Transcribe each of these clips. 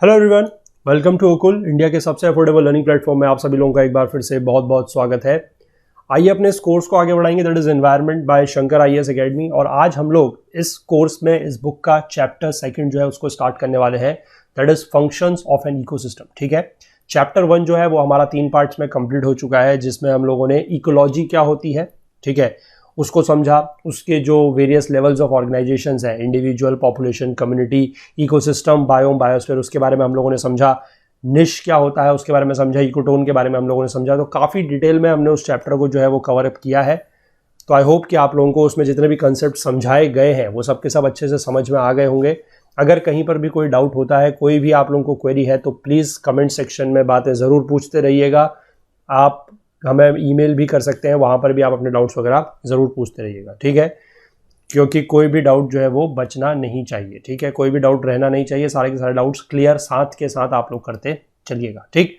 Hello everyone, welcome to ओकुल, India के सबसे अफोर्डेबल लर्निंग प्लेटफॉर्म में आप सभी लोगों का एक बार फिर से बहुत बहुत स्वागत है। आइए अपने इस कोर्स को आगे बढ़ाएंगे, that is environment by Shankar IAS academy. और आज हम लोग इस कोर्स में इस बुक का चैप्टर सेकंड जो है उसको स्टार्ट करने वाले हैं, that is functions of an ecosystem. ठीक है, चैप्टर 1 जो है वो हमारा 3 पार्ट्स में कंप्लीट हो चुका है, जिसमें हम लोगों ने इकोलॉजी क्या होती है, ठीक है, उसको समझा, उसके जो वेरियस लेवल्स ऑफ ऑर्गेनाइजेशंस हैं, individual, population, community, ecosystem, biome, biosphere, उसके बारे में हम लोगों ने समझा। निश क्या होता है उसके बारे में समझा, इकोटोन के बारे में हम लोगों ने समझा। तो काफ़ी डिटेल में हमने उस चैप्टर को जो है वो कवर अप किया है। तो आई होप कि आप लोगों को उसमें जितने भी कंसेप्ट समझाए गए हैं वो सब के सब अच्छे से समझ में आ गए होंगे। अगर कहीं पर भी कोई डाउट होता है, कोई भी आप लोगों को क्वेरी है, तो प्लीज़ कमेंट सेक्शन में बातें ज़रूर पूछते रहिएगा। आप हमें ईमेल भी कर सकते हैं, वहाँ पर भी आप अपने डाउट्स वगैरह ज़रूर पूछते रहिएगा, ठीक है, क्योंकि कोई भी डाउट जो है वो बचना नहीं चाहिए। ठीक है, कोई भी डाउट रहना नहीं चाहिए, सारे के सारे डाउट्स क्लियर साथ के साथ आप लोग करते चलिएगा। ठीक,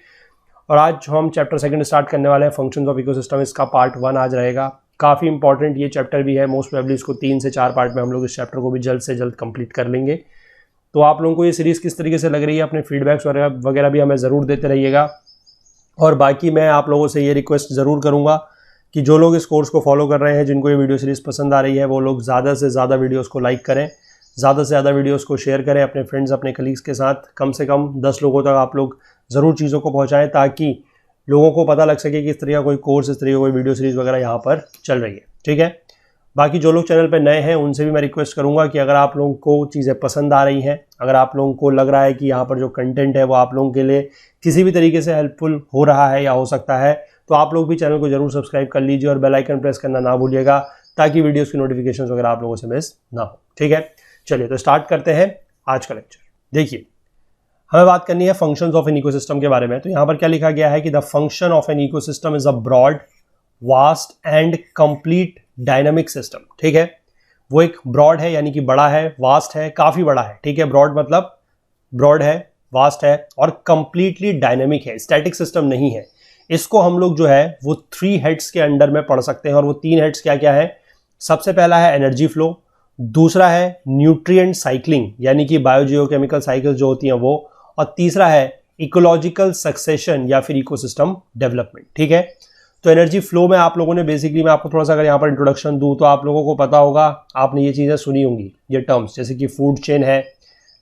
और आज हम चैप्टर सेकंड स्टार्ट करने वाले हैं, फंक्शंस ऑफ इकोसिस्टम। इसका पार्ट 1 आज रहेगा। काफ़ी इंपॉर्टेंट ये चैप्टर भी है, मोस्ट प्रोबेबली इसको 3 से 4 पार्ट में हम लोग इस चैप्टर को भी जल्द से जल्द कंप्लीट कर लेंगे। तो आप लोगों को ये सीरीज़ किस तरीके से लग रही है, अपने फीडबैक्स वगैरह भी हमें ज़रूर देते रहिएगा। और बाकी मैं आप लोगों से ये रिक्वेस्ट ज़रूर करूँगा कि जो लोग इस कोर्स को फॉलो कर रहे हैं, जिनको ये वीडियो सीरीज़ पसंद आ रही है, वो लोग ज़्यादा से ज़्यादा वीडियोस को लाइक करें, ज़्यादा से ज़्यादा वीडियोस को शेयर करें अपने फ्रेंड्स, अपने कलीग्स के साथ। कम से कम 10 लोगों तक आप लोग ज़रूर चीज़ों को पहुँचाएँ, ताकि लोगों को पता लग सके कि इस तरह का कोई कोर्स, इस तरह का कोई वीडियो सीरीज़ वगैरह यहाँ पर चल रही है। ठीक है, बाकी जो लोग चैनल पर नए हैं उनसे भी मैं रिक्वेस्ट करूँगा कि अगर आप लोगों को चीज़ें पसंद आ रही हैं, अगर आप लोगों को लग रहा है कि यहाँ पर जो कंटेंट है वो आप लोगों के लिए किसी भी तरीके से हेल्पफुल हो रहा है या हो सकता है, तो आप लोग भी चैनल को जरूर सब्सक्राइब कर लीजिए और बेल आइकन प्रेस करना ना भूलिएगा, ताकि वीडियोस की नोटिफिकेशंस वगैरह आप लोगों से मिस ना हो। ठीक है, चलिए तो स्टार्ट करते हैं आज का लेक्चर। देखिए, हमें बात करनी है फंक्शंस ऑफ एन इकोसिस्टम के बारे में। तो यहाँ पर क्या लिखा गया है कि the function of an ecosystem is a broad, vast and complete dynamic system. ठीक है, वो एक ब्रॉड है यानी कि बड़ा है, वास्ट है, काफी बड़ा है। ठीक है, ब्रॉड मतलब ब्रॉड है, वास्ट है और कंप्लीटली डायनेमिक है, स्टैटिक सिस्टम नहीं है। इसको हम लोग जो है वो 3 हेड्स के अंडर में पढ़ सकते हैं। और वो 3 हेड्स क्या क्या है? सबसे पहला है एनर्जी फ्लो, दूसरा है न्यूट्रिएंट साइक्लिंग यानी कि बायोजियोकेमिकल साइकिल जो होती हैं वो, और तीसरा है इकोलॉजिकल सक्सेशन या फिर इकोसिस्टम डेवलपमेंट। ठीक है, तो एनर्जी फ्लो में आप लोगों ने बेसिकली, मैं आपको थोड़ा सा अगर यहाँ पर इंट्रोडक्शन दूं तो आप लोगों को पता होगा, आपने ये चीज़ें सुनी होंगी, ये टर्म्स, जैसे कि फूड चेन है,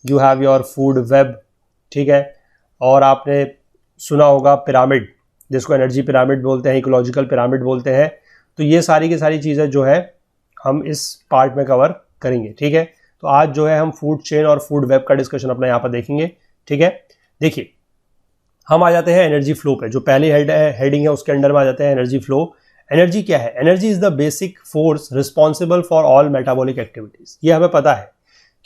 you have your food web, ठीक है, और आपने सुना होगा पिरामिड, जिसको एनर्जी पिरामिड बोलते हैं, इकोलॉजिकल पिरामिड बोलते हैं। तो ये सारी की सारी चीज़ें जो है हम इस पार्ट में कवर करेंगे। ठीक है, तो आज जो है हम फूड चेन और फूड वेब का डिस्कशन अपना यहाँ पर देखेंगे। ठीक है, देखिए हम आ जाते हैं एनर्जी फ्लो पे, जो पहली हेडिंग है उसके अंडर में आ जाते हैं एनर्जी फ्लो। एनर्जी क्या है? Energy is the basic force responsible for all metabolic activities. ये हमें पता है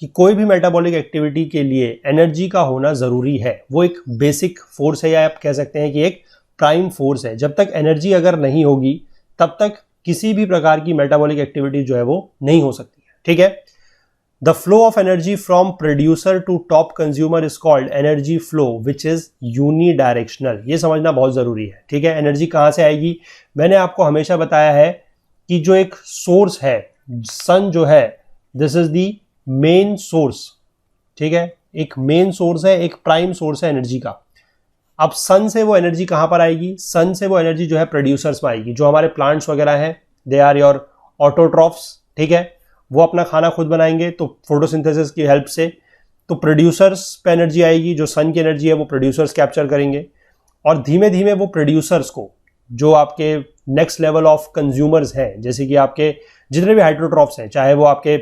कि कोई भी मेटाबॉलिक एक्टिविटी के लिए एनर्जी का होना जरूरी है। वो एक बेसिक फोर्स है, या आप कह सकते हैं कि एक प्राइम फोर्स है। जब तक एनर्जी अगर नहीं होगी तब तक किसी भी प्रकार की मेटाबॉलिक एक्टिविटी जो है वो नहीं हो सकती है। ठीक है, the flow of energy from producer to top consumer is called energy flow which is unidirectional. ये समझना बहुत जरूरी है। ठीक है, एनर्जी कहां से आएगी? मैंने आपको हमेशा बताया है कि जो एक सोर्स है, सन जो है, this is the main source. ठीक है, एक मेन सोर्स है, एक प्राइम सोर्स है एनर्जी का। अब सन से वो एनर्जी कहां पर आएगी? सन से वो एनर्जी जो है प्रोड्यूसर्स में आएगी। जो हमारे प्लांट्स वगैरह हैं, दे आर योर ऑटोट्रॉफ्स। ठीक है, वो अपना खाना खुद बनाएंगे तो फोटोसिंथेसिस की हेल्प से। तो प्रोड्यूसर्स पे एनर्जी आएगी, जो सन की एनर्जी है वो प्रोड्यूसर्स कैप्चर करेंगे, और धीमे धीमे वो प्रोड्यूसर्स को, जो आपके नेक्स्ट लेवल ऑफ कंज्यूमर्स हैं, जैसे कि आपके जितने भी हाइड्रोट्रॉफ्स हैं, चाहे वो आपके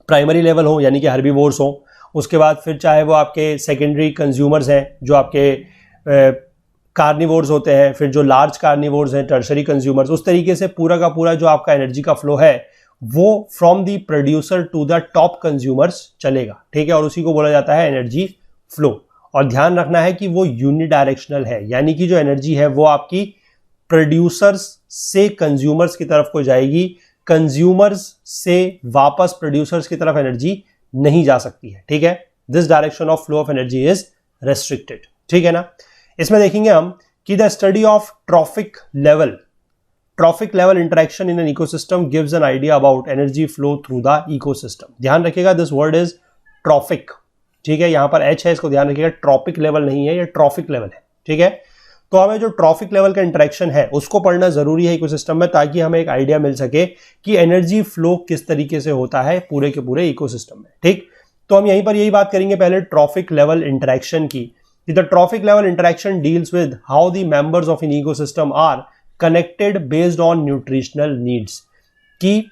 प्राइमरी लेवल हो यानी कि हर्बीवोर्स हो, उसके बाद फिर चाहे वो आपके सेकेंडरी कंज्यूमर्स हैं जो आपके कार्निवोर्स होते हैं, फिर जो लार्ज कार्निवोर्स हैं, टर्शरी कंज्यूमर्स, उस तरीके से पूरा का पूरा जो आपका एनर्जी का फ्लो है वो from the producer to the top consumers चलेगा। ठीक है, और उसी को बोला जाता है एनर्जी फ्लो। और ध्यान रखना है कि वो यूनिडायरेक्शनल है, यानी कि जो एनर्जी है वो आपकी प्रोड्यूसर्स से कंज्यूमर्स की तरफ को जाएगी, कंज्यूमर्स से वापस प्रोड्यूसर्स की तरफ एनर्जी नहीं जा सकती है। ठीक है, this direction of flow of energy is restricted. ठीक है ना, इसमें देखेंगे हम कि the study of trophic level interaction in an ecosystem gives an idea about energy flow through the ecosystem. ध्यान रखिएगा, दिस वर्ड इज ट्रॉफिक। ठीक है, यहां पर एच है, इसको ध्यान रखिएगा, ट्रॉपिक लेवल नहीं है, ये ट्रॉफिक लेवल है। ठीक है, तो हमें जो ट्रॉफिक लेवल का इंटरेक्शन है उसको पढ़ना जरूरी है इकोसिस्टम में, ताकि हमें एक आइडिया मिल सके कि एनर्जी फ्लो किस तरीके से होता है पूरे के पूरे इकोसिस्टम में। ठीक, तो हम यहीं पर यही बात करेंगे पहले ट्रॉफिक लेवल इंटरेक्शन की। The trophic level interaction deals with how the members of an ecosystem are connected based on nutritional needs, कि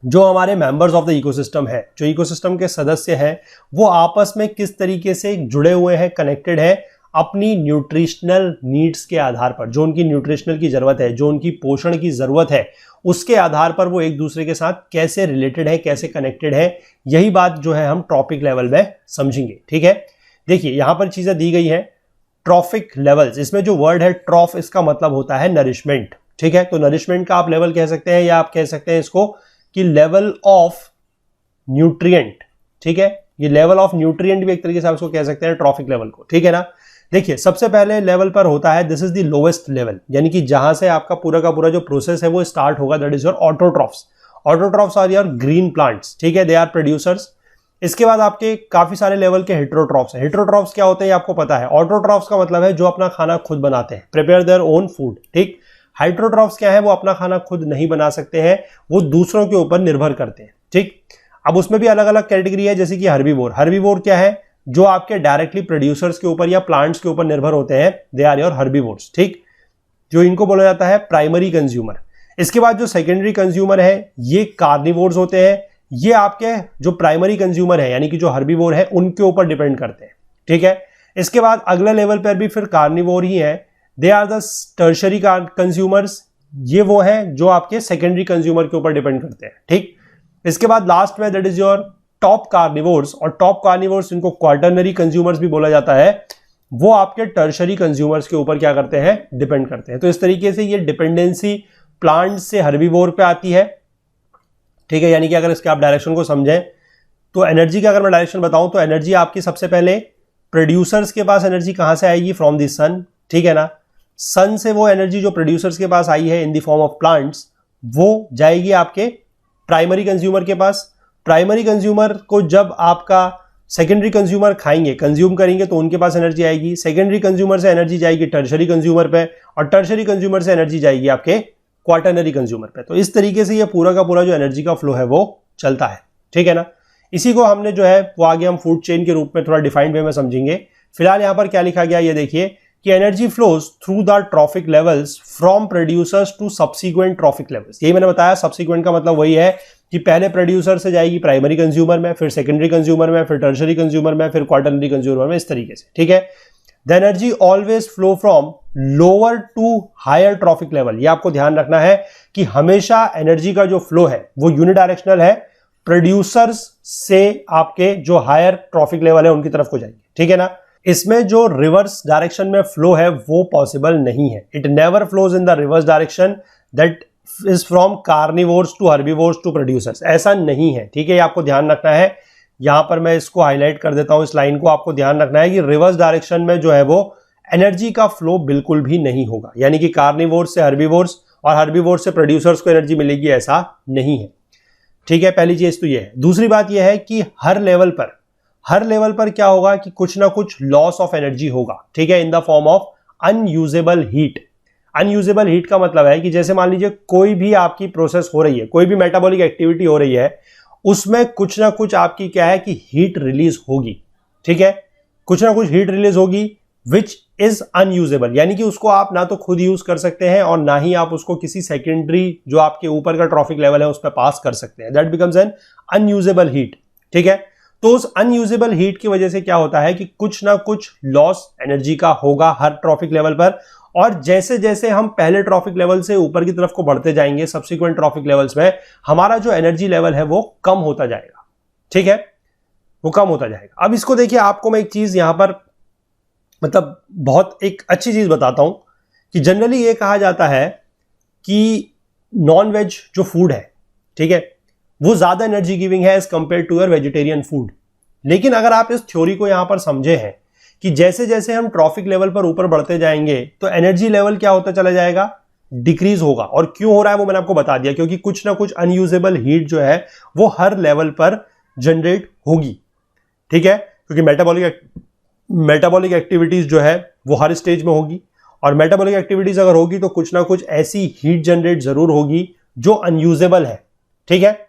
जो हमारे मेंबर्स ऑफ द इकोसिस्टम है, जो इकोसिस्टम के सदस्य हैं, वो आपस में किस तरीके से जुड़े हुए हैं, कनेक्टेड है अपनी न्यूट्रिशनल नीड्स के आधार पर। जो उनकी न्यूट्रिशनल की जरूरत है, जो उनकी पोषण की जरूरत है, उसके आधार पर वो एक दूसरे के साथ कैसे रिलेटेड है, कैसे कनेक्टेड है, यही बात जो है हम ट्रॉपिक लेवल में समझेंगे। ठीक है, देखिए यहां पर चीजें दी गई हैं, ट्रॉफिक लेवल्स, इसमें जो वर्ड है ट्रॉफ, इसका मतलब होता है नरिशमेंट। ठीक है, तो नरिशमेंट का आप लेवल कह सकते हैं, या आप कह सकते हैं इसको कि लेवल ऑफ न्यूट्रिएंट। ठीक है, ये लेवल ऑफ न्यूट्रिएंट भी एक तरीके से आप इसको कह सकते हैं ट्रॉफिक लेवल को। ठीक है ना, देखिए सबसे पहले लेवल पर होता है, this is the lowest level, यानी कि जहां से आपका पूरा का पूरा जो प्रोसेस है वो स्टार्ट होगा, that is your autotrophs. Autotrophs are your green plants. ठीक है, दे आर प्रोड्यूसर्स। इसके बाद आपके काफी सारे लेवल के हेटेरोट्रॉफ्स हैं। हेटेरोट्रॉफ्स क्या होते हैं आपको पता है, ऑटोट्रॉफ्स का मतलब है जो अपना खाना खुद बनाते हैं, प्रिपेयर देयर ओन फूड। ठीक, हेटेरोट्रॉफ्स क्या है, वो अपना खाना खुद नहीं बना सकते हैं, वो दूसरों के ऊपर निर्भर करते हैं। ठीक, अब उसमें भी अलग अलग कैटेगरी है, जैसे कि हर्बीवोर। हर्बीवोर क्या है, जो आपके डायरेक्टली प्रोड्यूसर्स के ऊपर या प्लांट्स के ऊपर निर्भर होते हैं, दे आर योर हर्बीवोर्स। ठीक, जो इनको बोला जाता है प्राइमरी कंज्यूमर। इसके बाद जो सेकेंडरी कंज्यूमर है, ये कार्निवोर्स होते हैं। ये आपके जो प्राइमरी कंज्यूमर है, यानी कि जो हर्बीवोर है, उनके ऊपर डिपेंड करते हैं। ठीक है, इसके बाद अगले लेवल पर भी फिर कार्निवोर ही है, they are the tertiary consumers. ये वो है जो आपके सेकेंडरी कंज्यूमर के ऊपर डिपेंड करते हैं। ठीक, इसके बाद लास्ट में that is your top carnivores, और टॉप कार्निवोर्स इनको क्वार्टरनरी कंज्यूमर्स भी बोला जाता है, वो आपके टर्शरी कंज्यूमर्स के ऊपर क्या करते हैं, डिपेंड करते हैं। तो इस तरीके से ये डिपेंडेंसी प्लांट से हर्बीवोर पे आती है। ठीक है, यानी कि अगर इसके आप डायरेक्शन को समझें तो एनर्जी का अगर मैं डायरेक्शन बताऊं तो एनर्जी आपकी सबसे पहले प्रोड्यूसर्स के पास एनर्जी कहां से आएगी, फ्रॉम द सन। ठीक है ना, सन से वो एनर्जी जो प्रोड्यूसर्स के पास आई है in the form of plants, वो जाएगी आपके प्राइमरी कंज्यूमर के पास। प्राइमरी कंज्यूमर को जब आपका सेकेंडरी कंज्यूमर खाएंगे, कंज्यूम करेंगे, तो उनके पास एनर्जी आएगी। सेकेंडरी कंज्यूमर से एनर्जी जाएगी टर्शरी कंज्यूमर पे, और टर्शरी कंज्यूमर से एनर्जी जाएगी आपके क्वार्टरनरी कंज्यूमर पे। तो इस तरीके से ये पूरा का पूरा जो एनर्जी का फ्लो है वो चलता है। ठीक है ना, इसी को हमने जो है वो आगे हम फूड चेन के रूप में थोड़ा डिफाइंड वे में समझेंगे। फिलहाल यहां पर क्या लिखा गया ये देखिए कि energy flows through the trophic levels from producers to subsequent trophic levels. यही मैंने बताया, सब्सिक्वेंट का मतलब वही है कि पहले प्रोड्यूसर से जाएगी प्राइमरी कंज्यूमर में, फिर सेकेंडरी कंज्यूमर में, फिर टर्शरी कंज्यूमर में, फिर क्वार्टरनरी कंज्यूमर में, इस तरीके से। ठीक है, the energy always flow from lower to higher trophic level. ये आपको ध्यान रखना है कि हमेशा एनर्जी का जो फ्लो है वो यूनिडायरेक्शनल है, प्रोड्यूसर्स से आपके जो हायर ट्रॉफिक लेवल है उनकी तरफ को जाएगी। ठीक है ना, इसमें जो रिवर्स डायरेक्शन में फ्लो है वो पॉसिबल नहीं है। It never flows in the reverse direction that is from carnivores to herbivores to producers, ऐसा नहीं है। ठीक है, ये आपको ध्यान रखना है। यहां पर मैं इसको हाईलाइट कर देता हूं, इस लाइन को आपको ध्यान रखना है कि रिवर्स डायरेक्शन में जो है वो एनर्जी का फ्लो बिल्कुल भी नहीं होगा, यानी कि कार्निवोर्स से हर्बीवोर्स और हर्बीवोर्स से प्रोड्यूसर्स को एनर्जी मिलेगी, ऐसा नहीं है। ठीक है, पहली चीज तो ये है। दूसरी बात यह है कि हर लेवल पर क्या होगा कि कुछ ना कुछ लॉस ऑफ एनर्जी होगा। ठीक है, in the form of unusable heat. Unusable heat का मतलब है कि जैसे मान लीजिए कोई भी आपकी प्रोसेस हो रही है, कोई भी मेटाबॉलिक एक्टिविटी हो रही है, उसमें कुछ ना कुछ आपकी क्या है कि हीट रिलीज होगी। ठीक है, कुछ ना कुछ हीट रिलीज होगी विच इज अनयूजेबल, यानी कि उसको आप ना तो खुद यूज कर सकते हैं और ना ही आप उसको किसी सेकेंडरी जो आपके ऊपर का ट्रॉफिक लेवल है उस पर पास कर सकते हैं। That becomes N unusable heat. ठीक है, तो उस अनयूजेबल हीट की वजह से क्या होता है कि कुछ ना कुछ लॉस एनर्जी का होगा हर ट्रॉफिक लेवल पर, और जैसे जैसे हम पहले ट्रॉफिक लेवल से ऊपर की तरफ को बढ़ते जाएंगे सब्सिक्वेंट ट्रॉफिक लेवल्स में, हमारा जो एनर्जी लेवल है वो कम होता जाएगा। ठीक है, वो कम होता जाएगा। अब इसको देखिए, आपको मैं एक चीज यहां पर मतलब बहुत एक अच्छी चीज बताता हूं कि जनरली ये कहा जाता है कि नॉन वेज जो फूड है, ठीक है, वो ज्यादा एनर्जी गिविंग है as compare to your vegetarian food. लेकिन अगर आप इस थ्योरी को यहां पर समझे हैं कि जैसे जैसे हम ट्रॉफिक लेवल पर ऊपर बढ़ते जाएंगे तो एनर्जी लेवल क्या होता चला जाएगा, डिक्रीज होगा। और क्यों हो रहा है वो मैंने आपको बता दिया, क्योंकि कुछ ना कुछ अनयूजेबल हीट जो है वो हर लेवल पर जनरेट होगी। ठीक है, क्योंकि मेटाबॉलिक एक्टिविटीज जो है वो हर स्टेज में होगी, और मेटाबॉलिक एक्टिविटीज अगर होगी तो कुछ ना कुछ ऐसी हीट जनरेट जरूर होगी जो अनयूजेबल है, ठीक है।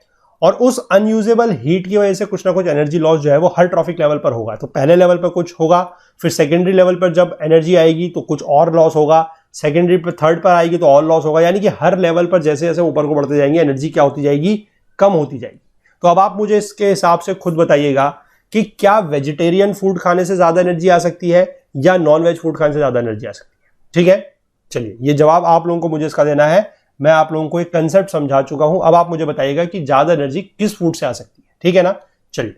और उस अनयूजेबल हीट की वजह से कुछ ना कुछ एनर्जी लॉस जो है वो हर ट्रॉफिक लेवल पर होगा। तो पहले लेवल पर कुछ होगा, फिर सेकेंडरी लेवल पर जब एनर्जी आएगी तो कुछ और लॉस होगा, सेकेंडरी पर थर्ड पर आएगी तो और लॉस होगा, यानी कि हर लेवल पर जैसे जैसे ऊपर को बढ़ते जाएंगे एनर्जी क्या होती जाएगी, कम होती जाएगी। तो अब आप मुझे इसके हिसाब से खुद बताइएगा कि क्या वेजिटेरियन फूड खाने से ज्यादा एनर्जी आ सकती है या नॉन वेज फूड खाने से ज्यादा एनर्जी आ सकती है, ठीक है। चलिए, ये जवाब आप लोगों को मुझे इसका देना है। मैं आप लोगों को एक कंसेप्ट समझा चुका हूं, अब आप मुझे बताइएगा कि ज्यादा एनर्जी किस फूड से आ सकती है, ठीक है ना। चलिए,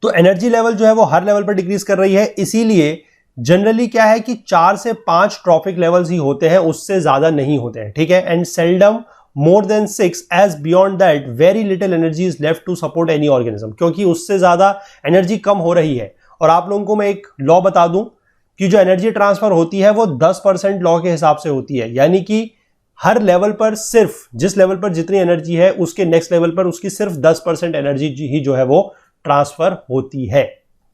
तो एनर्जी लेवल जो है वो हर लेवल पर डिक्रीज कर रही है, इसीलिए जनरली क्या है कि 4 से 5 ट्रॉफिक लेवल्स ही होते हैं, उससे ज्यादा नहीं होते हैं, ठीक है। And seldom more than 6 as beyond that very little energy is left to support any organism, क्योंकि उससे ज्यादा एनर्जी कम हो रही है। और आप लोगों को मैं एक लॉ बता दूं कि जो एनर्जी ट्रांसफर होती है वो 10% लॉ के हिसाब से होती है, यानी कि हर लेवल पर सिर्फ जिस लेवल पर जितनी एनर्जी है उसके नेक्स्ट लेवल पर उसकी सिर्फ 10% एनर्जी ही जो है वो ट्रांसफर होती है।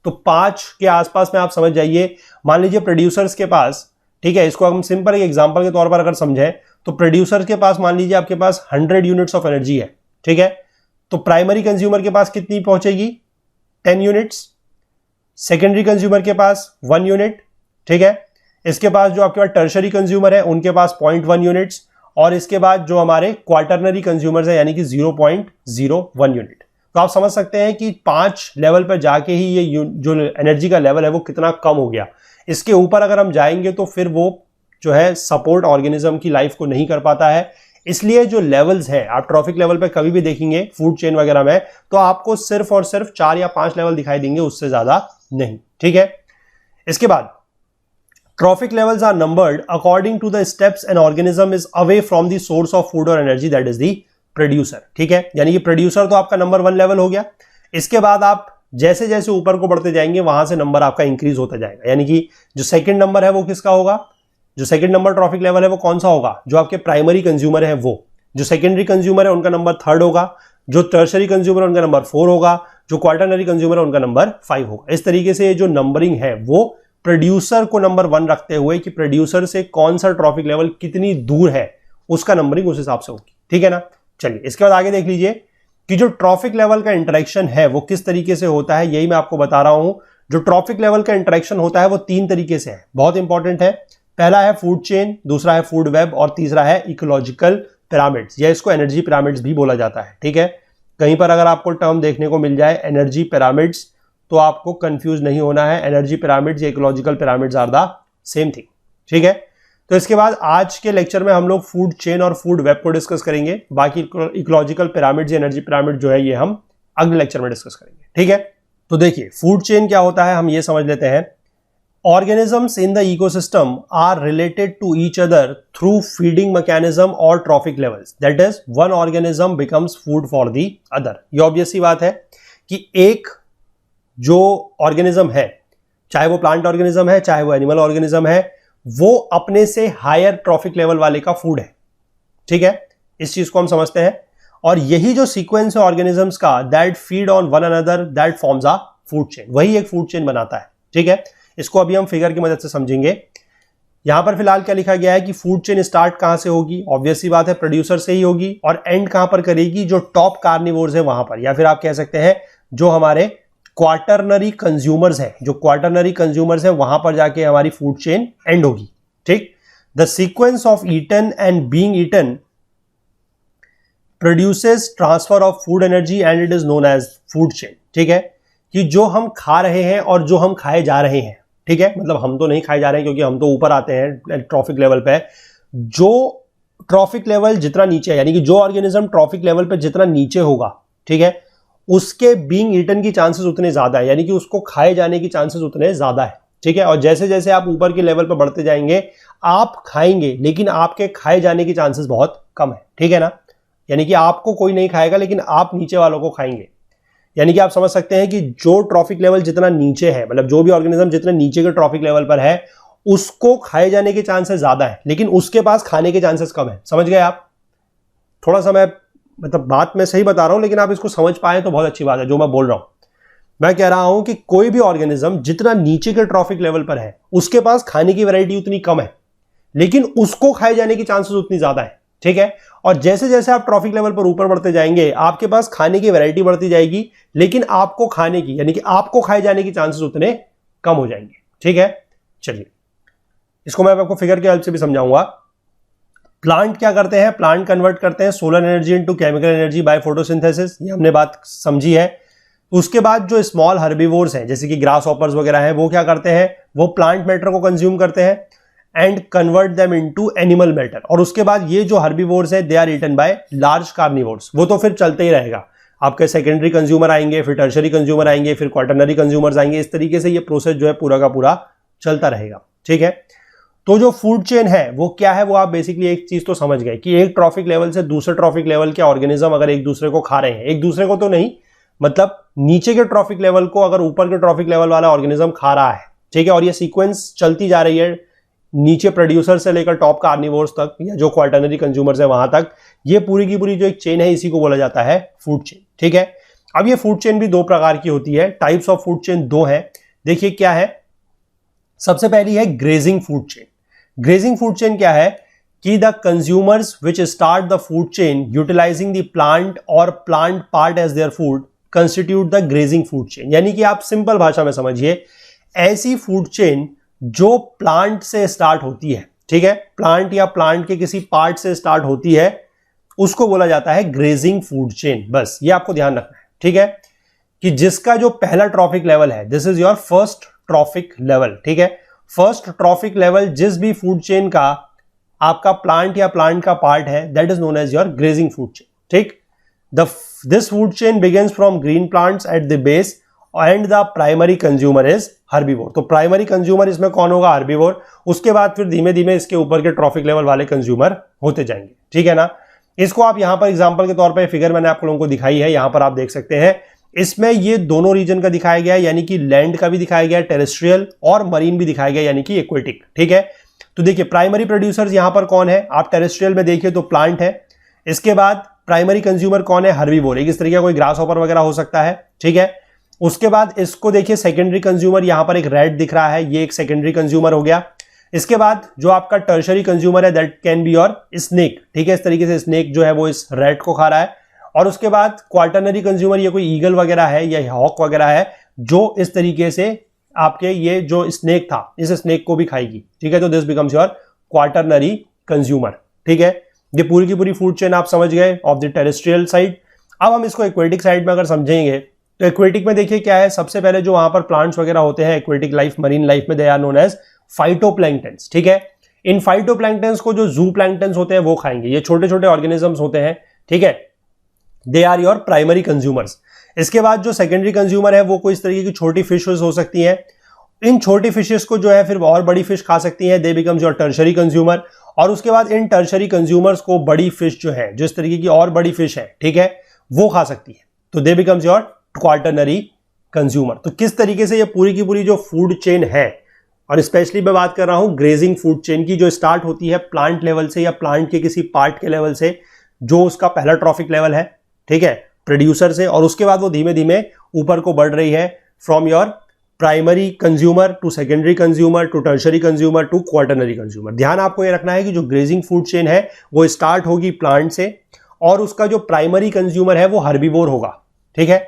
तो 5 के आसपास में आप समझ जाइए। मान लीजिए प्रोड्यूसर्स के पास, ठीक है, इसको हम सिंपल एक एग्जांपल के तौर पर अगर समझें तो प्रोड्यूसर के पास मान लीजिए आपके पास 100 यूनिट्स ऑफ एनर्जी है, ठीक है। तो प्राइमरी कंज्यूमर के पास कितनी पहुंचेगी, 10 यूनिट्स, सेकेंडरी कंज्यूमर के पास 1 यूनिट, ठीक है। इसके पास जो आपके पास टर्शरी कंज्यूमर है उनके पास 0.1 यूनिट्स, और इसके बाद जो हमारे क्वार्टरनरी कंज्यूमर्स है यानी कि 0.01 यूनिट। तो आप समझ सकते हैं कि 5 लेवल पर जाके ही ये जो एनर्जी का लेवल है वो कितना कम हो गया। इसके ऊपर अगर हम जाएंगे तो फिर वो जो है सपोर्ट ऑर्गेनिज्म की लाइफ को नहीं कर पाता है। इसलिए जो लेवल्स है, आप ट्रॉफिक लेवल पर कभी भी देखेंगे फूड चेन वगैरह में, तो आपको सिर्फ और सिर्फ 4 या 5 लेवल दिखाई देंगे, उससे ज्यादा नहीं, ठीक है। इसके बाद trophic levels are numbered according to the steps an organism is away from the source of food or energy, that is the producer, ठीक है। यानी कि प्रोड्यूसर तो आपका नंबर 1 लेवल हो गया। इसके बाद आप जैसे जैसे ऊपर को बढ़ते जाएंगे वहां से नंबर आपका इंक्रीज होता जाएगा, यानी कि जो सेकंड नंबर है वो किसका होगा, जो सेकंड नंबर ट्रॉफिक लेवल है वो कौन सा होगा, जो आपके प्राइमरी कंज्यूमर है वो, जो सेकेंडरी कंज्यूमर है उनका नंबर 3rd होगा, जो टर्शरी कंज्यूमर है उनका नंबर 4 होगा, जो क्वार्टरनरी कंज्यूमर है उनका नंबर 5 होगा। इस तरीके से जो नंबरिंग है वो प्रोड्यूसर को नंबर 1 रखते हुए कि प्रोड्यूसर से कौन सा ट्रॉफिक लेवल कितनी दूर है उसका नंबरिंग उस हिसाब से होगी, ठीक है ना। चलिए, इसके बाद आगे देख लीजिए कि जो ट्रॉफिक लेवल का इंटरेक्शन है वो किस तरीके से होता है, यही मैं आपको बता रहा हूं। जो ट्रॉफिक लेवल का इंटरेक्शन होता है वो 3 तरीके से है, बहुत इंपॉर्टेंट है। पहला है फूड चेन, दूसरा है फूड वेब, और तीसरा है इकोलॉजिकल पिरामिड्स, या इसको एनर्जी पिरामिड्स भी बोला जाता है, ठीक है। कहीं पर अगर आपको टर्म देखने को मिल जाए एनर्जी पिरामिड्स तो आपको कंफ्यूज नहीं होना है, एनर्जी पिरामिड्स या ecological pyramids are the same thing, ठीक है। तो इसके बाद आज के लेक्चर में हम लोग फूड चेन और फूड वेब को डिस्कस करेंगे, बाकी इकोलॉजिकल पिरामिड्स या एनर्जी पिरामिड जो है ये हम अगले लेक्चर में डिस्कस करेंगे, ठीक है। तो देखिए फूड चेन क्या होता है हम ये समझ लेते हैं। Organisms in the ecosystem are related to each other through feeding mechanism और trophic levels, that is one organism becomes food for the other. ये ऑब्वियस सी बात है कि एक जो ऑर्गेनिज्म है, चाहे वो प्लांट ऑर्गेनिज्म है चाहे वो एनिमल ऑर्गेनिज्म है, वो अपने से हायर ट्रॉफिक लेवल वाले का फूड है, ठीक है। इस चीज को हम समझते हैं, और यही जो सीक्वेंस है ऑर्गेनिजम्स का, that feed on one another, that forms a food chain, वही एक फूड चेन बनाता है, ठीक है। इसको अभी हम फिगर की मदद से समझेंगे। यहां पर फिलहाल क्या लिखा गया है कि फूड चेन स्टार्ट कहां से होगी, ऑब्वियस सी बात है प्रोड्यूसर से ही होगी, और एंड कहां पर करेगी, जो टॉप कार्निवोर्स है वहां पर, या फिर आप कह सकते हैं जो हमारे क्वार्टरनरी कंज्यूमर्स है, जो क्वार्टरनरी कंज्यूमर्स है वहां पर जाके हमारी फूड चेन एंड होगी, ठीक। The sequence of eaten and being eaten produces transfer of food energy and it is known as food chain, ठीक है। कि जो हम खा रहे हैं और जो हम खाए जा रहे हैं, ठीक है, मतलब हम तो नहीं खाए जा रहे हैं क्योंकि हम तो ऊपर आते हैं ट्रॉफिक लेवल पे। जो ट्रॉफिक लेवल जितना नीचे है, यानी कि जो ऑर्गेनिज्म ट्रॉफिक लेवल पे जितना नीचे होगा, ठीक है, उसके बीइंग ईटन की चांसेस उतने ज्यादा है, यानी कि उसको खाए जाने की चांसेस उतने ज्यादा है, ठीक है। और जैसे जैसे आप ऊपर के लेवल पर बढ़ते जाएंगे आप खाएंगे लेकिन आपके खाए जाने की चांसेस बहुत कम है, ठीक है ना। यानी कि आपको कोई नहीं खाएगा लेकिन आप नीचे वालों को खाएंगे। यानी कि आप समझ सकते हैं कि जो ट्रॉफिक लेवल जितना नीचे है, मतलब जो भी ऑर्गेनिज्म जितने नीचे के ट्रॉफिक लेवल पर है उसको खाए जाने के चांसेस ज्यादा है लेकिन उसके पास खाने के चांसेस कम है। समझ गए आप? थोड़ा सा मैं मतलब बात मैं सही बता रहा हूं लेकिन आप इसको समझ पाए तो बहुत अच्छी बात है जो मैं बोल रहा हूं। मैं कह रहा हूं कि कोई भी ऑर्गेनिज्म जितना नीचे के ट्रॉफिक लेवल पर है उसके पास खाने की वैरायटी उतनी कम है, लेकिन उसको खाए जाने की चांसेस उतनी ज्यादा है। ठीक है, और जैसे जैसे आप ट्रॉफिक लेवल पर ऊपर बढ़ते जाएंगे आपके पास खाने की वैरायटी बढ़ती जाएगी, लेकिन आपको खाने की यानी कि आपको खाए जाने की चांसेस उतने कम हो जाएंगे। ठीक है, चलिए इसको मैं आपको फिगर के हेल्प से भी समझाऊंगा। प्लांट क्या करते हैं, प्लांट कन्वर्ट करते हैं solar energy into chemical energy by photosynthesis, ये हमने बात समझी है। उसके बाद जो स्मॉल हर्बीवोर्स हैं जैसे कि ग्रास हॉपर्स वगैरह हैं वो क्या करते हैं, वो प्लांट मैटर को कंज्यूम करते हैं and convert them into animal matter. और उसके बाद ये जो हर्बीवोर्स है they are eaten by large carnivores, वो तो फिर चलते ही रहेगा। आपके सेकेंडरी कंज्यूमर आएंगे, फिर टर्शरी कंज्यूमर आएंगे, फिर क्वाटरनरी कंज्यूमर्स आएंगे, इस तरीके से ये प्रोसेस जो है पूरा का पूरा चलता रहेगा। ठीक है, तो जो फूड चेन है वो क्या है, वो आप बेसिकली एक चीज तो समझ गए कि एक ट्रॉफिक लेवल से दूसरे ट्रॉफिक लेवल के ऑर्गेनिज्म अगर एक दूसरे को खा रहे हैं, एक दूसरे को तो नहीं, मतलब नीचे के ट्रॉफिक लेवल को अगर ऊपर के ट्रॉफिक लेवल वाला ऑर्गेनिज्म खा रहा है, ठीक है, और ये सीक्वेंस चलती जा रही है नीचे प्रोड्यूसर से लेकर टॉप कार्निवोर्स तक या जो क्वाटरनरी कंज्यूमर्स है वहां तक, ये पूरी की पूरी जो एक चेन है इसी को बोला जाता है फूड चेन। ठीक है, अब ये फूड चेन भी दो प्रकार की होती है, टाइप्स ऑफ फूड चेन दो है। देखिए क्या है, सबसे पहली है grazing food chain. Grazing food chain क्या है कि the consumers which start the food chain utilizing the plant और plant part as their food constitute the grazing food chain. यानी कि आप सिंपल भाषा में समझिए, ऐसी फूड चेन जो प्लांट से स्टार्ट होती है, ठीक है, प्लांट या प्लांट के किसी पार्ट से स्टार्ट होती है, उसको बोला जाता है ग्रेजिंग फूड चेन। बस ये आपको ध्यान रखना है। ठीक है, कि जिसका जो पहला ट्रॉफिक लेवल है, this is your first trophic level. ठीक है, फर्स्ट ट्रॉफिक लेवल जिस भी फूड चेन का आपका प्लांट या प्लांट का पार्ट है, that is known as your grazing food chain. ठीक, this food chain begins from green plants at the base and the primary consumer is herbivore. तो primary consumer इसमें कौन होगा, हर्बीवोर। उसके बाद फिर धीमे धीमे इसके ऊपर के ट्रॉफिक लेवल वाले कंज्यूमर होते जाएंगे। ठीक है ना, इसको आप यहां पर एग्जांपल के तौर पर फिगर मैंने आप लोगों को दिखाई है, यहां पर आप देख सकते हैं। इसमें ये दोनों रीजन का दिखाया गया है, यानी कि लैंड का भी दिखाया गया है, टेरेस्ट्रियल, और मरीन भी दिखाया गया यानी कि एक्वेटिक। ठीक है, तो देखिए प्राइमरी प्रोड्यूसर्स यहां पर कौन है, आप टेरेस्ट्रियल में देखिए तो प्लांट है। इसके बाद प्राइमरी कंज्यूमर कौन है, हर्बीवोर, इस तरीके का कोई ग्रास हॉपर वगैरह हो सकता है। ठीक है, उसके बाद इसको देखिए सेकेंडरी कंज्यूमर, यहां पर एक रेड दिख रहा है, ये एक सेकेंडरी कंज्यूमर हो गया। इसके बाद जो आपका टर्शरी कंज्यूमर है that can be your snake. ठीक है, इस तरीके से स्नेक जो है वो इस रेड को खा रहा है। और उसके बाद क्वाटरनरी कंज्यूमर, ये कोई ईगल वगैरह है या हॉक वगैरह है जो इस तरीके से आपके ये जो स्नेक था इस स्नेक को भी खाएगी। ठीक है, तो this becomes your quaternary consumer. ठीक है, ये पूरी की पूरी फूड चेन आप समझ गए ऑफ द टेरेस्ट्रियल साइड। अब हम इसको एक्वेटिक साइड में अगर समझेंगे तो एक्वेटिक में देखिए क्या है, सबसे पहले जो वहां पर प्लांट्स वगैरह होते हैं एक्वेटिक लाइफ, मरीन लाइफ में, they are known as phytoplanktons. ठीक है, इन फाइटोप्लैंक्टन्स को जो जू प्लैंक्टन्स होते हैं वो खाएंगे, ये छोटे छोटे ऑर्गेनिजम्स होते हैं। ठीक है, they are your primary consumers. इसके बाद जो सेकेंडरी कंज्यूमर है वो कोई इस तरीके की छोटी फिशेस हो सकती हैं, इन छोटी फिशेस को जो है फिर और बड़ी फिश खा सकती हैं, दे बिकम्स योर टर्शरी कंज्यूमर। और उसके बाद इन टर्शरी कंज्यूमर्स को बड़ी फिश जो है, जो इस तरीके की और बड़ी फिश है, ठीक है, वो खा सकती है, तो दे बिकम्स योर क्वाटरनरी कंज्यूमर। तो किस तरीके से ये पूरी की पूरी जो फूड चेन है, और स्पेशली मैं बात कर रहा हूं ग्रेजिंग फूड चेन की, जो स्टार्ट होती है प्लांट लेवल से या प्लांट के किसी पार्ट के लेवल से, जो उसका पहला ट्रॉफिक लेवल है, ठीक है, प्रोड्यूसर से, और उसके बाद वो धीमे धीमे ऊपर को बढ़ रही है from your primary consumer to secondary consumer to tertiary consumer to quaternary consumer. ध्यान आपको ये रखना है कि जो ग्रेजिंग फूड चेन है वो स्टार्ट होगी प्लांट से, और उसका जो प्राइमरी कंज्यूमर है वो हर्बीवोर होगा। ठीक है,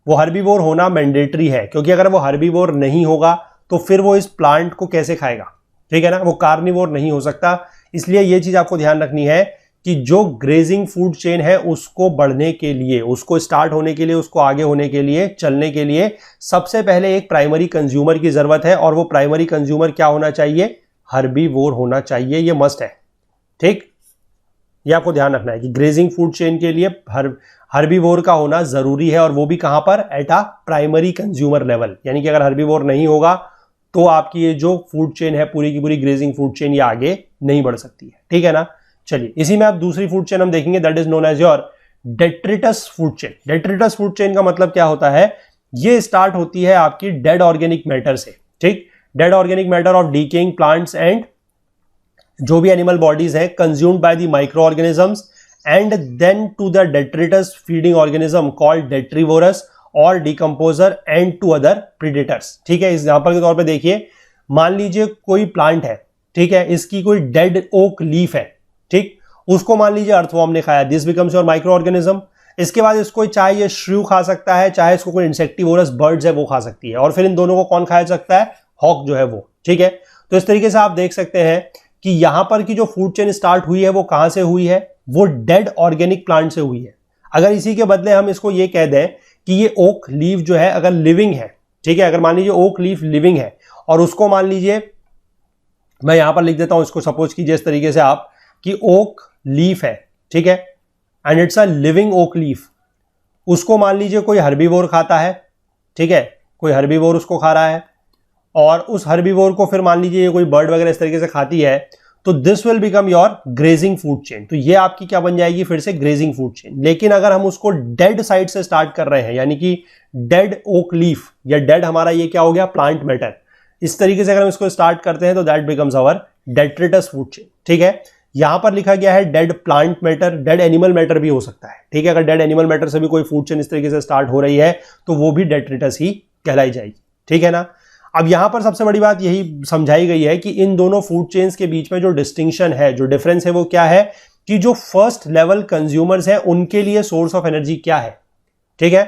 वो हर्बीवोर होना मैंडेटरी है, क्योंकि अगर वो हर्बीवोर नहीं होगा तो फिर वो इस प्लांट को कैसे खाएगा। ठीक है ना, वो कार्निवोर नहीं हो सकता। इसलिए ये चीज आपको ध्यान रखनी है कि जो ग्रेजिंग फूड चेन है उसको बढ़ने के लिए, उसको स्टार्ट होने के लिए, उसको आगे होने के लिए, चलने के लिए सबसे पहले एक प्राइमरी कंज्यूमर की जरूरत है, और वो प्राइमरी कंज्यूमर क्या होना चाहिए, हर्बीवोर होना चाहिए, ये मस्ट है। ठीक, ये आपको ध्यान रखना है कि ग्रेजिंग फूड चेन के लिए हर्बीवोर का होना जरूरी है, और वो भी कहां पर, at a primary consumer level. यानी कि अगर हर्बीवोर नहीं होगा तो आपकी ये जो फूड चेन है पूरी की पूरी ग्रेजिंग फूड चेन ये आगे नहीं बढ़ सकती है। ठीक है ना, चलिए इसी में आप दूसरी फूड चेन हम देखेंगे, that is known as your detritus food chain. Detritus food chain का मतलब क्या होता है, ये स्टार्ट होती है आपकी डेड ऑर्गेनिक मैटर से। ठीक, dead organic matter of decaying plants and जो भी एनिमल बॉडीज है consumed by the micro organisms and then to the detritus feeding organism called detritivores, और decomposer and to other predators. ठीक है, example के तौर पे देखिए, मान लीजिए कोई प्लांट है, ठीक है, इसकी कोई डेड ओक लीफ है, ठीक, उसको मान लीजिए अर्थवॉर्म ने खाया, this becomes your micro organism. इसके बाद इसको चाहे ये श्रू खा सकता है, चाहे इसको कोई इंसेक्टिवोरस बर्ड्स है वो खा सकती है, और फिर इन दोनों को कौन खा सकता है, हॉक जो है वो। ठीक है, तो इस तरीके से आप देख सकते हैं कि यहां पर की जो फूड चेन स्टार्ट हुई है वो कहां से हुई है, वो डेड ऑर्गेनिक प्लांट से हुई है। अगर इसी के बदले हम इसको ये कह दें कि ये ओक लीफ जो है अगर लिविंग है, ठीक है, अगर मान लीजिए ओक लीफ लिविंग है और उसको मान लीजिए, मैं यहां पर लिख देता हूं इसको, सपोज कीजिए इस तरीके से आप कि ओक लीफ है, ठीक है, and it's a living oak leaf, उसको मान लीजिए कोई हर्बीवोर खाता है, ठीक है, कोई हर्बीवोर उसको खा रहा है, और उस हर्बीवोर को फिर मान लीजिए ये कोई बर्ड वगैरह इस तरीके से खाती है, तो this will become your grazing food chain. तो ये आपकी क्या बन जाएगी, फिर से ग्रेजिंग फूड चेन। लेकिन अगर हम उसको डेड साइड से स्टार्ट कर रहे हैं, यानी कि डेड ओक लीफ या डेड हमारा ये क्या हो गया, प्लांट मैटर, इस तरीके से अगर हम इसको स्टार्ट करते हैं तो that becomes our detritus food chain. ठीक है, यहां पर लिखा गया है dead plant matter, dead animal matter भी हो सकता है। ठीक है, अगर डेड एनिमल मैटर से भी कोई फूड चेन इस तरीके से स्टार्ट हो रही है तो वो भी डेट्रिटस ही कहलाई जाएगी। ठीक है ना। अब यहां पर सबसे बड़ी बात यही समझाई गई है कि इन दोनों फूड चेन्स के बीच में जो डिस्टिंक्शन है, जो डिफरेंस है, वो क्या है कि जो फर्स्ट लेवल कंज्यूमर्स हैं उनके लिए सोर्स ऑफ एनर्जी क्या है। ठीक है,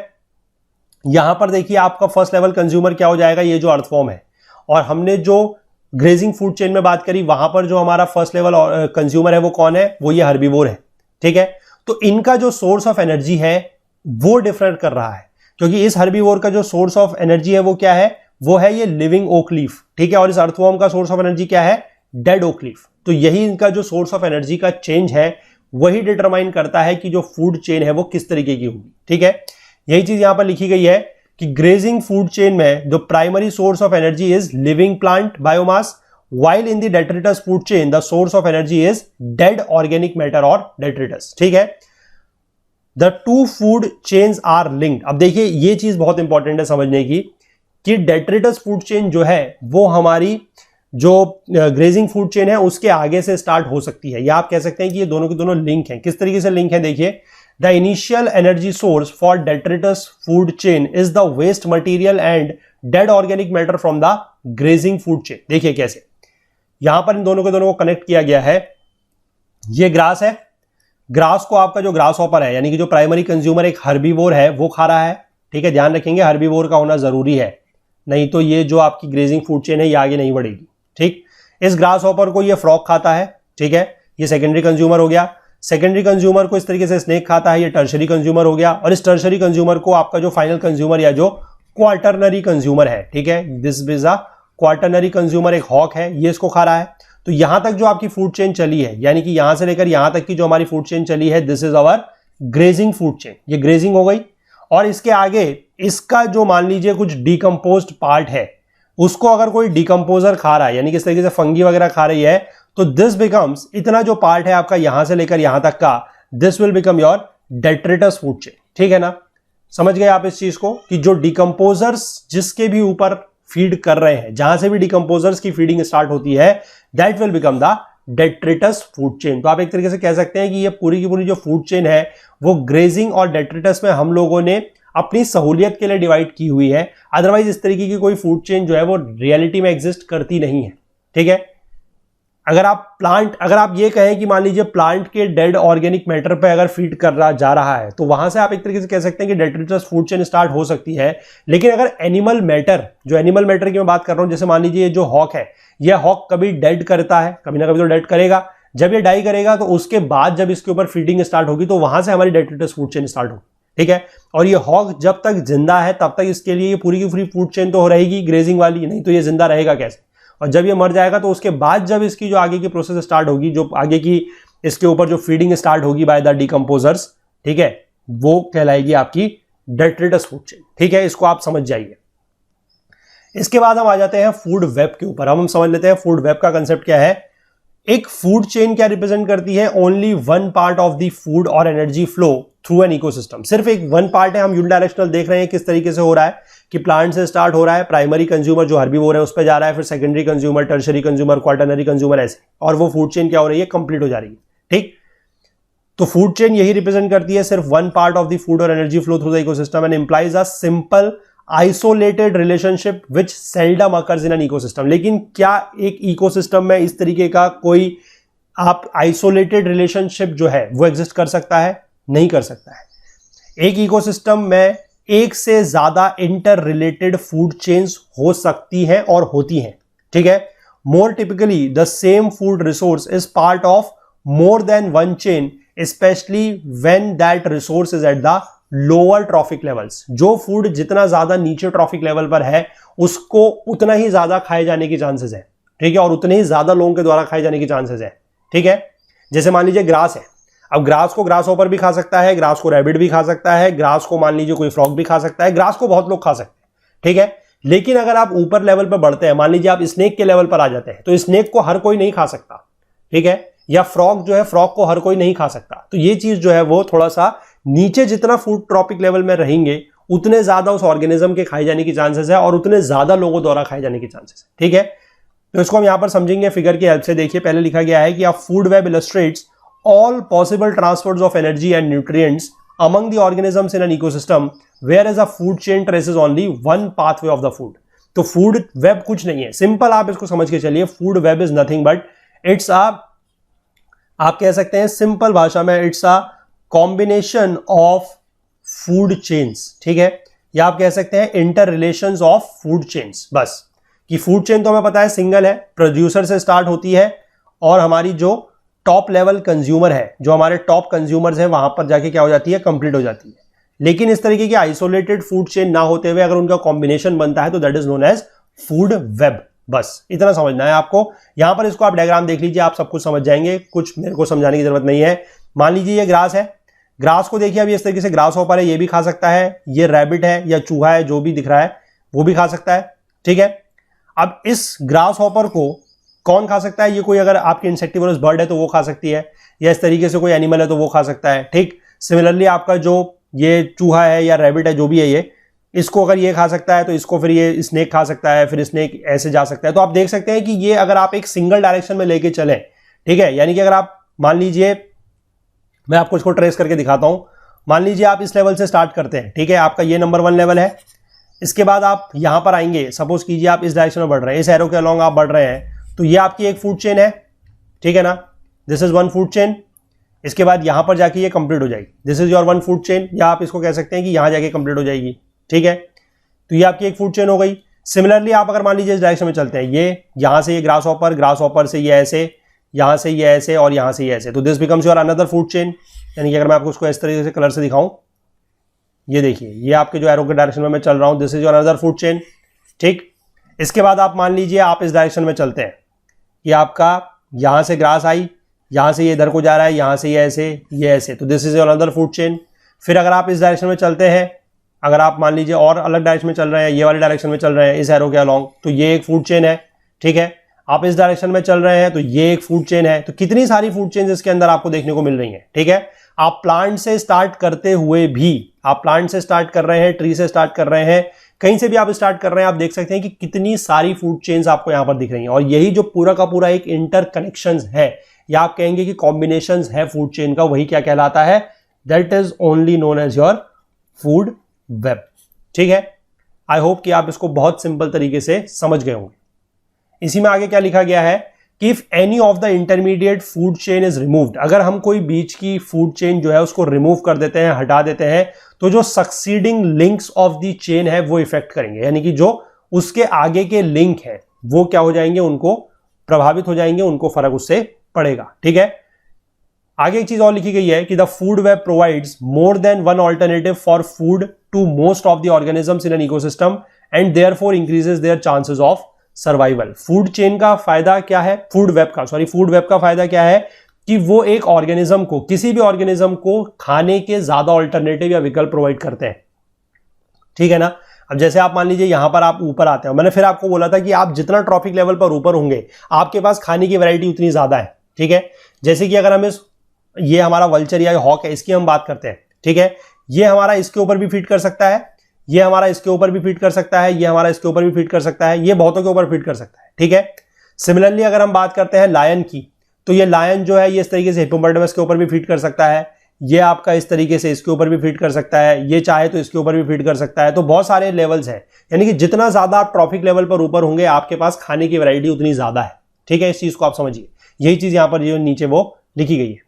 यहां पर देखिए आपका फर्स्ट लेवल कंज्यूमर क्या हो जाएगा, ये जो अर्थवॉर्म है, और हमने जो ग्रेजिंग फूड चेन में बात करी वहां पर जो हमारा फर्स्ट लेवल कंज्यूमर है वो कौन है, वो ये हर्बीवोर है। ठीक है, तो इनका जो सोर्स ऑफ एनर्जी है वो डिफर कर रहा है, क्योंकि इस हर्बीवोर का जो सोर्स ऑफ एनर्जी है वो क्या है, वो है ये लिविंग ओक लीफ। ठीक है, और इस अर्थवॉर्म का सोर्स ऑफ एनर्जी क्या है, डेड ओक लीफ। तो यही इनका जो सोर्स ऑफ एनर्जी का चेंज है वही डिटरमाइन करता है कि जो फूड चेन है वो किस तरीके की होगी। ठीक है, यही चीज यहां पर लिखी गई है कि ग्रेजिंग फूड चेन में the primary source of energy is living plant biomass, while in the detritus food chain the source of energy is dead organic matter or detritus। ठीक है, the two food chains are linked। अब देखिए ये चीज बहुत important है समझने की कि detritus food chain जो है वो हमारी जो ग्रेजिंग फूड चेन है उसके आगे से स्टार्ट हो सकती है, या आप कह सकते हैं कि ये दोनों के दोनों लिंक हैं। किस तरीके से लिंक है, देखिए, the initial energy source for detritus food chain is the waste material and dead organic matter from the grazing food chain। देखिए कैसे यहां पर इन दोनों के दोनों को कनेक्ट किया गया है। ये ग्रास है, ग्रास को आपका जो ग्रास हॉपर है यानी कि जो प्राइमरी कंज्यूमर एक हर्बीवोर है वो खा रहा है। ठीक है, ध्यान रखेंगे हर्बीवोर का होना जरूरी है, नहीं तो ये जो आपकी ग्रेजिंग फूड चेन है ये आगे नहीं बढ़ेगी। ठीक, इस ग्रास हॉपर को ये फ्रॉग खाता है। ठीक है, ये सेकेंडरी कंज्यूमर हो गया। सेकेंडरी कंज्यूमर को इस तरीके से स्नेक खाता है, ये टर्शरी कंज्यूमर हो गया। और इस टर्शरी कंज्यूमर को आपका जो फाइनल कंज्यूमर या जो क्वार्टरनरी कंज्यूमर है, ठीक है, this is a quaternary consumer एक हॉक है, ये इसको खा रहा है। तो यहां तक जो आपकी फूड चेन चली है, यानी कि यहां से लेकर यहां तक की जो हमारी फूड चेन चली है, this is our grazing food chain. ये ग्रेजिंग हो गई, और इसके आगे इसका जो मान लीजिए कुछ डिकम्पोज्ड पार्ट है उसको अगर कोई डिकम्पोजर खा रहा है, यानी कि इस तरीके से फंगी वगैरह खा रही है, तो दिस बिकम्स, इतना जो पार्ट है आपका यहां से लेकर यहां तक का, this will become your detritus food chain. ठीक है ना, समझ गए आप इस चीज को कि जो डिकम्पोजर्स जिसके भी ऊपर फीड कर रहे हैं, जहां से भी डिकम्पोजर्स की फीडिंग स्टार्ट होती है, that will become the detritus food chain. तो आप एक तरीके से कह सकते हैं कि ये पूरी की पूरी जो फूड चेन है वो ग्रेजिंग और डेट्रिटस में हम लोगों ने अपनी सहूलियत के लिए डिवाइड की हुई है। अदरवाइज इस तरीके की कोई फूड चेन जो है वो रियलिटी में एग्जिस्ट करती नहीं है। ठीक है, अगर आप ये कहें कि मान लीजिए प्लांट के डेड ऑर्गेनिक मैटर पे अगर फीड कर रहा जा रहा है, तो वहां से आप एक तरीके से कह सकते हैं कि डेट्रिटस फूड चेन स्टार्ट हो सकती है। लेकिन अगर एनिमल मैटर, जो एनिमल मैटर की मैं बात कर रहा हूं, जैसे मान लीजिए जो हॉक है, यह हॉक कभी डेड करता है, कभी ना कभी तो डेड करेगा। जब ये डाई करेगा तो उसके बाद जब इसके ऊपर फीडिंग स्टार्ट होगी तो वहां से हमारी डेट्रिटस फूड चेन स्टार्ट होगी। ठीक है, और ये हॉक जब तक जिंदा है तब तक इसके लिए ये पूरी की पूरी फूड चेन तो रहेगी ग्रेजिंग वाली, नहीं तो ये जिंदा रहेगा कैसे। और जब ये मर जाएगा तो उसके बाद जब इसकी जो आगे की प्रोसेस स्टार्ट होगी, जो आगे की इसके ऊपर जो फीडिंग स्टार्ट होगी बाय द डिकम्पोजर्स, ठीक है, वो कहलाएगी आपकी डेट्रिटस फूड चेन। ठीक है, इसको आप समझ जाइए। इसके बाद हम आ जाते हैं फूड वेब के ऊपर। हम समझ लेते हैं फूड वेब का कंसेप्ट क्या है। एक फूड चेन क्या रिप्रेजेंट करती है, only one part of the food और energy flow through an ecosystem. सिर्फ एक वन पार्ट है, हम यूनिडायरेक्शनल देख रहे हैं किस तरीके से हो रहा है कि प्लांट से स्टार्ट हो रहा है, प्राइमरी कंज्यूमर जो हर्बीवोर है उस पर जा रहा है, फिर secondary consumer, tertiary consumer, quaternary consumer, ऐसे, और वो फूड चेन क्या हो रही है, कंप्लीट हो जा रही है। ठीक, तो फूड चेन यही रिप्रेजेंट करती है सिर्फ one part of the food और energy flow through the ecosystem and implies a simple isolated relationship which seldom occurs in an ecosystem. लेकिन क्या एक इकोसिस्टम में इस तरीके का कोई आप आइसोलेटेड रिलेशनशिप जो है वो एग्जिस्ट कर सकता है? नहीं कर सकता है। एक इकोसिस्टम में एक से ज्यादा इंटर रिलेटेड फूड चेन्स हो सकती हैं और होती हैं, ठीक है। More typically the same food resource is part of more than one chain, especially when that resource is at the lower trophic levels. जो फूड जितना ज्यादा नीचे ट्रॉफिक लेवल पर है उसको उतना ही ज्यादा खाए जाने की चांसेस है, ठीक है, और उतने ही ज्यादा लोगों के द्वारा खाए जाने की चांसेस है, ठीक है। जैसे मान लीजिए ग्रास है, अब ग्रास को ग्रास हॉपर भी खा सकता है, ग्रास को रैबिट भी खा सकता है, ग्रास को मान लीजिए कोई फ्रॉग भी खा सकता है, ग्रास को बहुत लोग खा सकते हैं, ठीक है। लेकिन अगर आप ऊपर लेवल पर बढ़ते हैं, मान लीजिए आप स्नेक के लेवल पर आ जाते हैं, तो स्नेक को हर कोई नहीं खा सकता, ठीक है, या फ्रॉग जो है फ्रॉग को हर कोई नहीं खा सकता। तो ये चीज जो है वो थोड़ा सा नीचे जितना फूड ट्रॉपिक लेवल में रहेंगे उतने ज्यादा उस ऑर्गेनिज्म के खाए जाने की चांसेस है और उतने ज्यादा लोगों द्वारा खाए जाने की चांसेस है, ठीक है। तो इसको हम यहां पर समझेंगे फिगर की हेल्प से। देखिए पहले लिखा गया है कि अ food web illustrates all possible transfers of energy and nutrients among the organisms in an ecosystem, whereas a food chain traces only one pathway of the food. तो फूड वेब कुछ नहीं है, सिंपल आप इसको समझ के चलिए, food web is nothing but it's आप कह सकते हैं सिंपल भाषा में it's a combination of food chains, ठीक है, या आप कह सकते हैं inter relations of food chains. बस कि फूड चेन तो हमें पता है सिंगल है, प्रोड्यूसर से स्टार्ट होती है और हमारी जो टॉप लेवल कंज्यूमर है, जो हमारे टॉप कंज्यूमर्स हैं, वहां पर जाके क्या हो जाती है, कंप्लीट हो जाती है। लेकिन इस तरीके की आइसोलेटेड फूड चेन ना होते हुए अगर उनका कॉम्बिनेशन बनता है तो that is known as food web. बस इतना समझना है आपको। यहां पर इसको आप डायग्राम देख लीजिए, आप सब कुछ समझ जाएंगे, कुछ मेरे को समझाने की जरूरत नहीं है। मान लीजिए ये ग्रास है, ग्रास को देखिए अभी इस तरीके से ग्रास हॉपर है, ये भी खा सकता है, ये रैबिट है या चूहा है, जो भी दिख रहा है वो भी खा सकता है, ठीक है। अब इस ग्रास हॉपर को कौन खा सकता है? ये कोई अगर आपकी इंसेक्टिवोरस बर्ड है तो वो खा सकती है, या इस तरीके से कोई एनिमल है तो वो खा सकता है, ठीक। सिमिलरली आपका जो ये चूहा है या रैबिट है जो भी है, ये इसको अगर ये खा सकता है तो इसको फिर ये स्नेक खा सकता है, फिर स्नेक ऐसे जा सकता है। तो आप देख सकते हैं कि ये अगर आप एक सिंगल डायरेक्शन में लेके चलें, ठीक है, यानी कि अगर आप मान लीजिए, मैं आपको इसको ट्रेस करके दिखाता हूं, मान लीजिए आप इस लेवल से स्टार्ट करते हैं, ठीक है, आपका ये नंबर 1 लेवल है। इसके बाद आप यहां पर आएंगे, सपोज कीजिए आप इस डायरेक्शन में बढ़ रहे हैं, इस एरो के अलॉन्ग आप बढ़ रहे हैं, तो ये आपकी एक फूड चेन है, ठीक है ना, this is one food chain. इसके बाद यहां पर जाके ये कंप्लीट हो जाएगी, this is your one food chain, या आप इसको कह सकते हैं कि यहां जाके कंप्लीट हो जाएगी, ठीक है। तो ये आपकी एक फूड चेन हो गई। सिमिलरली आप अगर मान लीजिए इस डायरेक्शन में चलते हैं, ये यहां से ये ग्रास हॉपर से ये ऐसे, यहां से ये ऐसे और यहां से ये ऐसे, तो this becomes your another food chain. यानी कि अगर मैं आपको उसको इस तरीके से कलर से दिखाऊं, ये देखिए ये आपके जो एरो के डायरेक्शन में मैं चल रहा हूं, this is your another food chain, ठीक। इसके बाद आप मान लीजिए आप इस डायरेक्शन में चलते हैं कि आपका यहां से ग्रास आई, यहां से ये इधर को जा रहा है, यहां से ये ऐसे, तो this is your another food chain. फिर अगर आप इस डायरेक्शन में चलते हैं, अगर आप मान लीजिए और अलग डायरेक्शन में चल रहे हैं, ये वाले डायरेक्शन में चल रहे हैं इस एरो के अलॉन्ग, तो ये एक फूड चेन है, ठीक है। आप इस डायरेक्शन में चल रहे हैं तो ये एक फूड चेन है। तो कितनी सारी फूड चेन इसके अंदर आपको देखने को मिल रही है, ठीक है। आप प्लांट से स्टार्ट करते हुए भी, आप प्लांट से स्टार्ट कर रहे हैं, ट्री से स्टार्ट कर रहे हैं, कहीं से भी आप स्टार्ट कर रहे हैं, आप देख सकते हैं कि कितनी सारी फूड चेन्स आपको यहां पर दिख रही हैं। और यही जो पूरा का पूरा एक इंटर कनेक्शन है, या आप कहेंगे कि कॉम्बिनेशन है फूड चेन का, वही क्या कहलाता है, that is only known as your food web, ठीक है। आई होप कि आप इसको बहुत सिंपल तरीके से समझ गए होंगे। इसी में आगे क्या लिखा गया है कि if any of the intermediate food chain is removed, अगर हम कोई बीच की फूड चेन जो है उसको रिमूव कर देते हैं, हटा देते हैं, तो जो succeeding links of the chain है वो इफेक्ट करेंगे, यानी कि जो उसके आगे के लिंक है वो क्या हो जाएंगे, उनको प्रभावित हो जाएंगे, उनको फर्क उससे पड़ेगा, ठीक है। आगे एक चीज और लिखी गई है कि the food web provides more than one alternative for food to most of the organisms in an ecosystem and therefore increases their chances of survival. Food chain का फायदा क्या है, फूड वेब का फायदा क्या है कि वो एक ऑर्गेनिज्म को, किसी भी ऑर्गेनिज्म को खाने के ज्यादा ऑल्टरनेटिव या विकल्प प्रोवाइड करते हैं, ठीक है ना। अब जैसे आप मान लीजिए यहां पर आप ऊपर आते हैं, मैंने फिर आपको बोला था कि आप जितना ट्रॉफिक लेवल पर ऊपर होंगे आपके पास खाने की वैरायटी उतनी ज्यादा है, ठीक है। जैसे कि अगर हम ये हमारा वल्चर या हॉक है, इसकी हम बात करते हैं, ठीक है, ये हमारा इसके ऊपर भी फीड कर सकता है, ये हमारा इसके ऊपर भी फीड कर सकता है, ये हमारा इसके ऊपर भी फीड कर सकता है, ये बहुतों के ऊपर फीड कर सकता है, ठीक है। सिमिलरली अगर हम बात करते हैं लायन की, तो ये लायन जो है ये इस तरीके से हिप्पोपोटामस के ऊपर भी फीड कर सकता है, ये आपका इस तरीके से इसके ऊपर भी फीड कर सकता है, ये चाहे तो इसके ऊपर भी फीड कर सकता है। तो बहुत सारे लेवल्स हैं, यानी कि जितना ज्यादा आप ट्रॉफिक लेवल पर ऊपर होंगे आपके पास खाने की वैरायटी उतनी ज्यादा है। ठीक है, इस चीज को आप समझिए। यही चीज यहां पर जो नीचे वो लिखी गई है।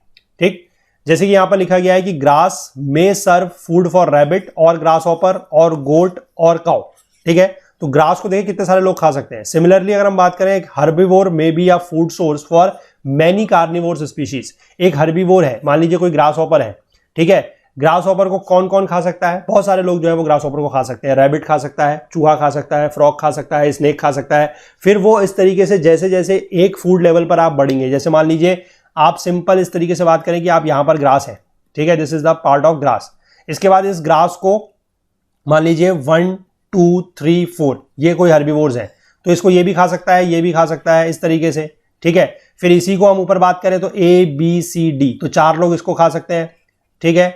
ठीक, जैसे कि यहां पर लिखा गया है कि ग्रास में सर्व फूड फॉर रैबिट और ग्रास हॉपर और गोट और काउ। ठीक है, तो ग्रास को देखिए कितने सारे लोग खा सकते हैं। सिमिलरली अगर हम बात करें, एक herbivore may be a food source for many carnivores species. एक हर्बीवोर है, मान लीजिए कोई ग्रास हॉपर है। ठीक है, ग्रास हॉपर को कौन कौन खा सकता है? बहुत सारे लोग जो है वो ग्रास हॉपर को खा सकते हैं। रैबिट खा सकता है, चूहा खा सकता है, फ्रॉग खा सकता है, स्नेक खा सकता है। फिर वो इस तरीके से जैसे जैसे एक फूड लेवल पर आप बढ़ेंगे, जैसे मान लीजिए आप सिंपल इस तरीके से बात करें कि आप यहां पर ग्रास है। ठीक है, this is the part of grass. इसके बाद इस ग्रास को मान लीजिए 1 2 3 4 ये कोई हर्बीवोर्स है, तो इसको ये भी खा सकता है, ये भी खा सकता है, इस तरीके से। ठीक है, फिर इसी को हम ऊपर बात करें तो A B C D, तो 4 लोग इसको खा सकते हैं। ठीक है,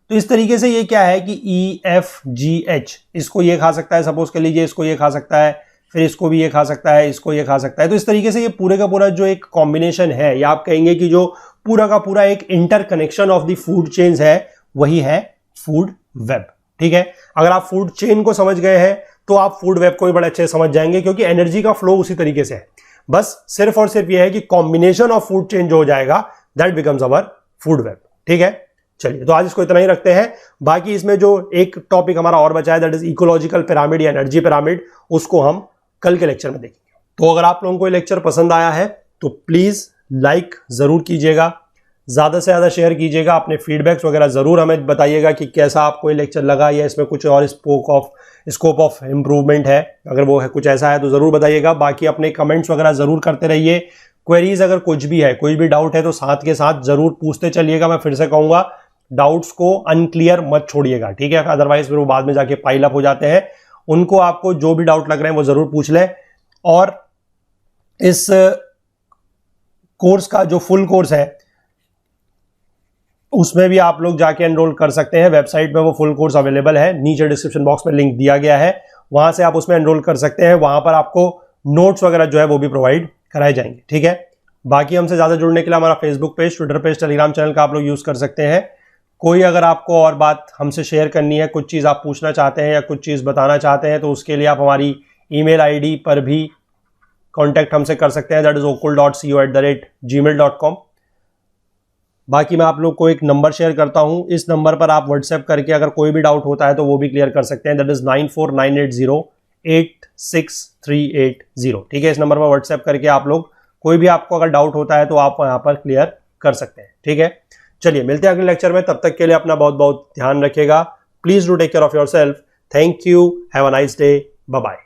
तो इस तरीके से ये क्या है कि E F G H, इसको ये खा सकता है, सपोज कर लीजिए इसको ये खा सकता है, फिर इसको भी ये खा सकता है, इसको ये खा सकता है। तो इस तरीके से ये पूरे का पूरा जो एक कॉम्बिनेशन है, या आप कहेंगे कि जो पूरा का पूरा एक interconnection of the food chains है, वही है फूड वेब। ठीक है, अगर आप फूड चेन को समझ गए हैं तो आप फूड वेब को भी बड़े अच्छे से समझ जाएंगे, क्योंकि एनर्जी का फ्लो उसी तरीके से है। बस सिर्फ और सिर्फ यह है कि कॉम्बिनेशन ऑफ फूड चेन जो हो जाएगा, that becomes our food web. ठीक है, चलिए तो आज इसको इतना ही रखते हैं। बाकी इसमें जो एक टॉपिक हमारा और बचा है, दैट इज इकोलॉजिकल पिरामिड या एनर्जी पिरामिड, उसको हम कल के लेक्चर में देखेंगे। तो अगर आप लोगों को ये लेक्चर पसंद आया है तो प्लीज लाइक जरूर कीजिएगा, ज्यादा से ज्यादा शेयर कीजिएगा, अपने फीडबैक्स वगैरह जरूर हमें बताइएगा कि कैसा आपको ये लेक्चर लगा, या इसमें कुछ और स्कोप ऑफ इम्प्रूवमेंट है। अगर वो है कुछ ऐसा है तो जरूर बताइएगा। बाकी अपने कमेंट्स वगैरह जरूर करते रहिए। क्वेरीज अगर कुछ भी है, कोई भी डाउट है तो साथ के साथ जरूर पूछते चलिएगा। मैं फिर से कहूंगा, डाउट्स को अनक्लियर मत छोड़िएगा। ठीक है, अदरवाइज फिर वो बाद में जाके पाइल अप हो जाते हैं। उनको आपको जो भी डाउट लग रहे हैं वो जरूर पूछ लें। और इस कोर्स का जो फुल कोर्स है उसमें भी आप लोग जाके एनरोल कर सकते हैं। वेबसाइट पे वो फुल कोर्स अवेलेबल है, नीचे डिस्क्रिप्शन बॉक्स में लिंक दिया गया है, वहां से आप उसमें एनरोल कर सकते हैं। वहां पर आपको नोट्स वगैरह जो है वो भी प्रोवाइड कराए जाएंगे। ठीक है, बाकी हमसे ज्यादा जुड़ने के लिए हमारा Facebook page, Twitter page, Telegram channel का आप लोग यूज कर सकते हैं। कोई अगर आपको और बात हमसे शेयर करनी है, कुछ चीज आप पूछना चाहते हैं या कुछ चीज बताना चाहते हैं, तो उसके लिए आप हमारी ईमेल आईडी पर भी कांटेक्ट हमसे कर सकते हैं, दैट इज okul.co@gmail.com। बाकी मैं आप लोग को एक नंबर शेयर करता हूं, इस नंबर पर आप व्हाट्सएप करके अगर कोई भी डाउट होता है तो वो भी क्लियर कर सकते हैं, दैट इज 9498086380। ठीक है, इस नंबर पर व्हाट्सएप करके आप लोग कोई भी आपको अगर डाउट होता है तो आप यहां पर क्लियर कर सकते हैं। ठीक है, चलिए मिलते हैं अगले लेक्चर में। तब तक के लिए अपना बहुत बहुत ध्यान रखिएगा। Please do take care of yourself. Thank you, have a nice day, bye bye.